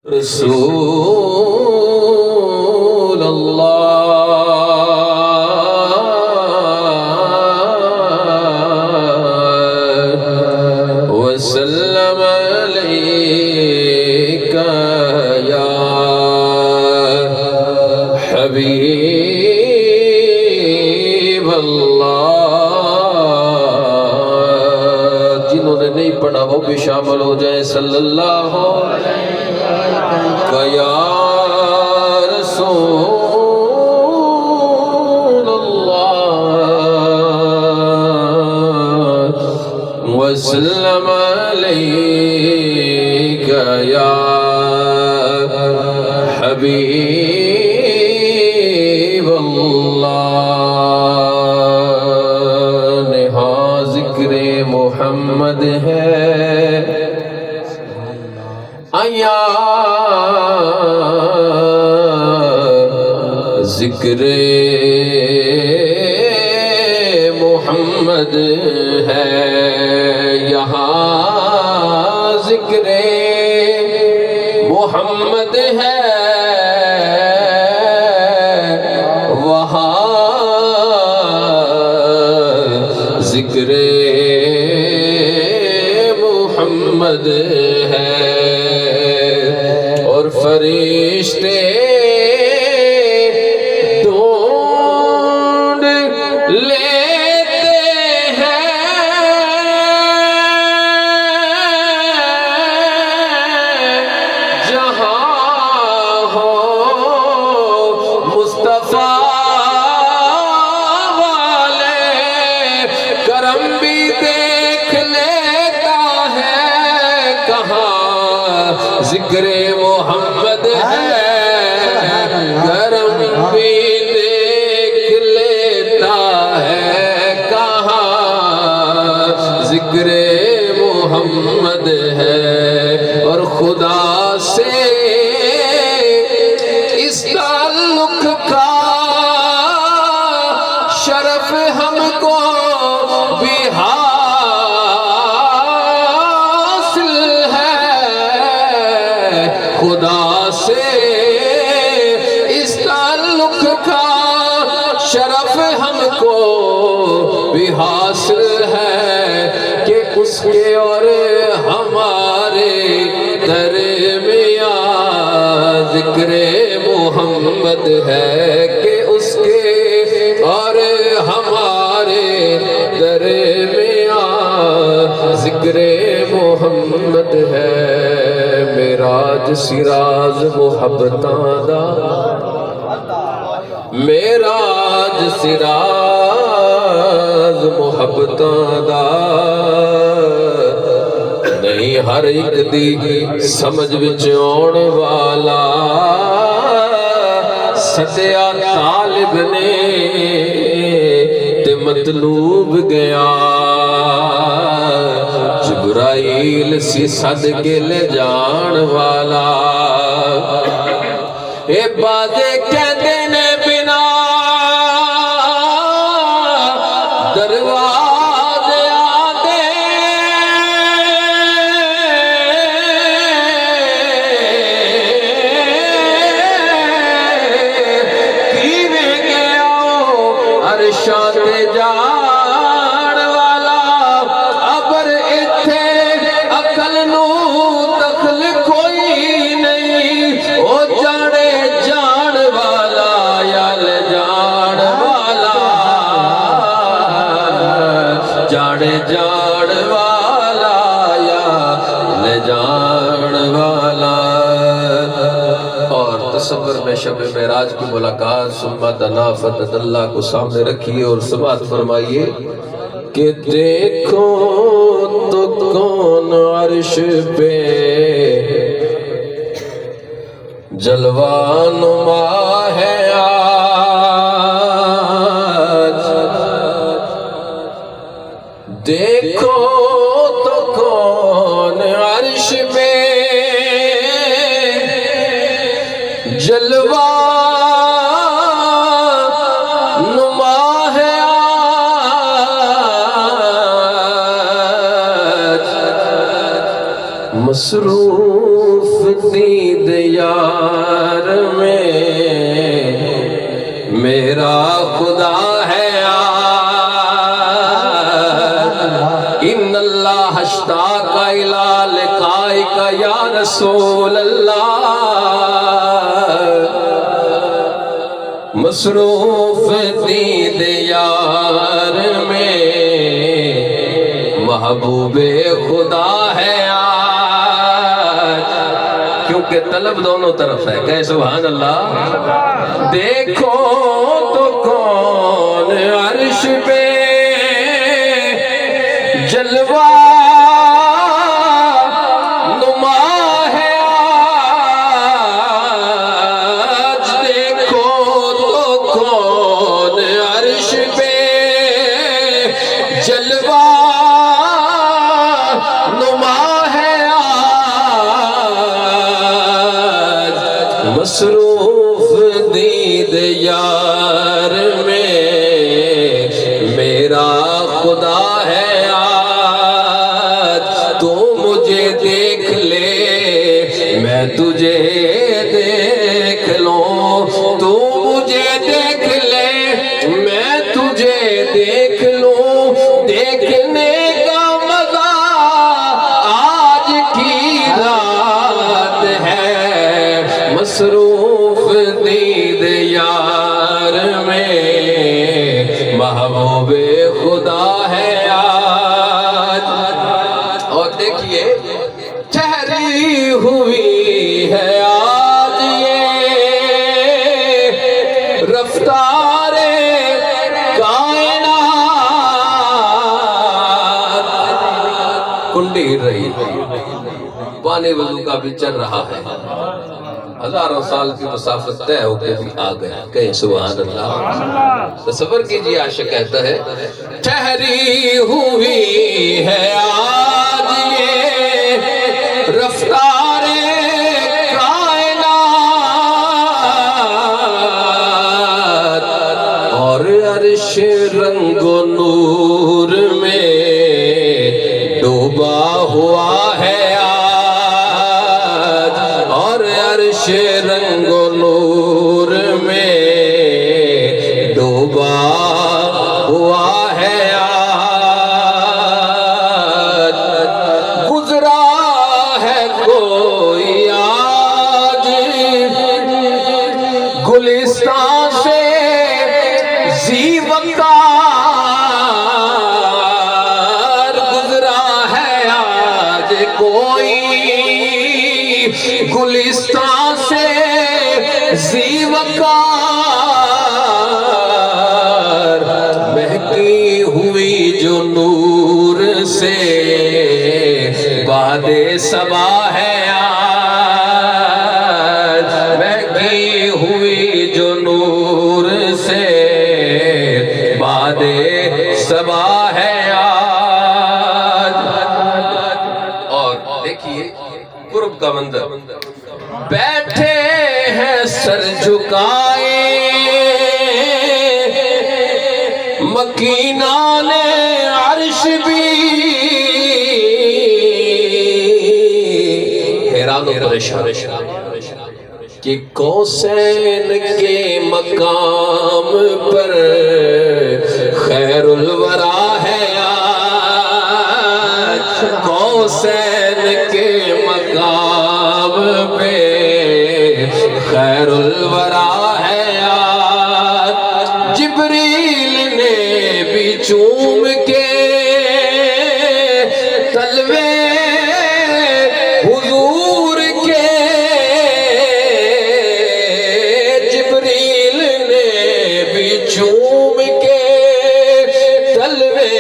رسول اللہ وسلم علیک یا حبیب اللہ۔ جنہوں نے نہیں پڑھا وہ بھی شامل ہو جائیں۔ صلی اللہ یا رسول اللہ وسلم علیک یا حبیب اللہ۔ نہاں ذکر محمد ہے آیا ذکر محمد ہے، یہاں ذکر محمد ہے، وہاں ذکر محمد ہے، اور فرشتے ڈھونڈ لیتے ہیں جہاں ہو مصطفیٰ والے کرم بھی دیکھ لیتا ہے کہاں ذکر محمد ہے، کرم بھی دیکھ لیتا ہے کہاں ذکر محمد ہے، اور خدا سے اس تعلق کا شرف ہم کو بھی حاصل ہے، خدا سے اس تعلق کا شرف ہم کو بھی حاصل ہے کہ اس کے اور ہمارے درمیان ذکر محمد ہے، کہ اس کے اور ہمارے درمیان ذکر محمد ہے۔ میراج سراج محبتاں دا، میراج سراج محبتاں دا، نہیں ہر ایک دی سمجھ وچ آن والا، سدیا طالب نے تے مطلوب گیا، جبرائیل سی صد کے لے جان والا، اے بازے کہتے نے بنا دروازے آدے، کیویں گیا عرشاں تے جان والا، ابر ایتھے عقل نو دخل کوئی نہیں، او جانے جان والا یا لے جان والا، جانے جان والا یا لے جان والا۔ اور تصور میں شب معراج کی ملاقات ثم دنا فتد اللہ کو سامنے رکھیے اور سماعت فرمائیے کہ دیکھو تو کون عرش پہ جلوہ نما ہے آج، دیکھو تو کون عرش پہ جلوہ نما ہے آج، مصروف دید دیار میں میرا خدا ہے ان اللہ اشتاق الی لقائک یا رسول اللہ مصروف دید یار میں محبوب خدا ہے کیونکہ طلب دونوں طرف ہے کہ سبحان اللہ دیکھو تو کون عرش پہ جلوہ نما ہے آج دیکھو تو کون عرش پہ جلوہ نما ہے آج مصروف دید یار میں میرا خدا ہے تو مجھے دیکھ لے میں تجھے دیکھ لوں تو مجھے دیکھ لے میں تجھے دیکھ لوں دیکھنے کا مزہ آج کی رات ہے مصروف دید یار میں محبوب خدا ہے ٹھہری ہوئی ہے آج یہ رفتار کائنات کنڈی گر رہی پانی وضو کا بھی چل رہا ہے ہزاروں سال کی مسافت طے ہو کے بھی آ گیا کہیں سبحان اللہ تصور کیجئے عاشق کہتا ہے ٹھہری ہوئی ہے آج یہ رفتار کائنات اور عرش رنگ و نور میں ڈوبا ہوا ہے آج اور عرش رنگ و نور میں ڈوبا ہوا ہے گلستان سے زیوکار گزرا ہے آج کوئی گلستان سے زیوکار مہکی ہوئی جو نور سے باد صبا ہے ہوئی جو نور سے باد صبا ہے آج اور دیکھیے قرب کا منظر بیٹھے ہیں سر جھکائے مکینان عرش بھی حیران و پریشان کہ کوسین کے مقام پر خیر الورا ہے آج کوسین کے مقام پہ خیر الورا ہے آج جبریل نے بھی چوم کے تلوے حضور کے چوم کے تلوے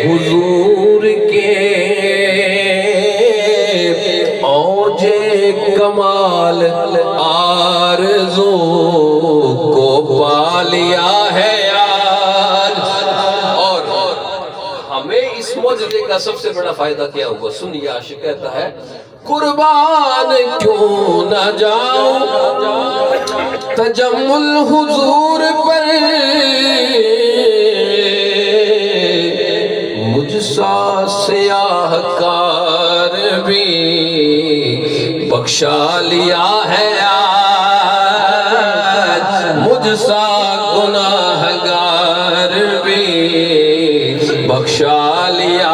حضور کے اوج کمال آرزو کو پا لیا ہے آج اور ہمیں اس معجزے کا سب سے بڑا فائدہ کیا ہوا سنیے عاشق کہتا ہے قربان کیوں نہ جاؤں تجمل حضور پر مجھ سا سیاہ کار بھی بخشا لیا ہے آج مجھ سا گناہگار بھی بخشا لیا